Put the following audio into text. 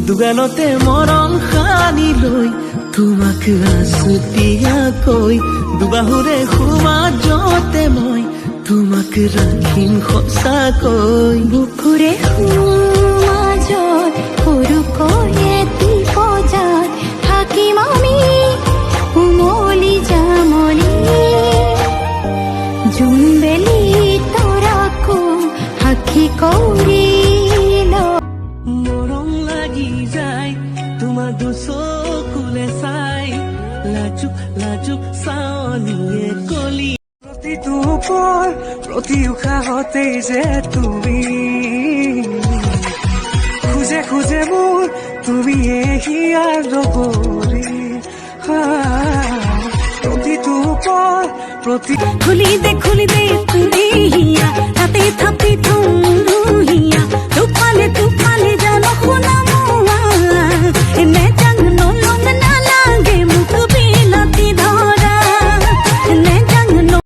দুগানতে মৰম সানি লৈ তোমাক আছুতীয়াকৈ দুবাহুৰে সমাজতে মই তোমাক ৰাখিম সঁচাকৈ বুকুৰে সমাজত সৰুকৈ এটি বজাত থাকিম আমি উমলি জামলি জোনবেলি তৰাকো সাক্ষী কৰি মৰম লাগি যায় তোমাৰ দুচকুলে চাই লাজুক লাজুক চাৱনিয়ে কলি প্ৰতিটো পৰ প্ৰতি উশাহতে যে তুমি খুজে খুজে মোৰ তুমি হিয়াৰ নগৰী প্ৰতিটো পৰ প্ৰতি খুলি দে তুমি হিয়া তাতে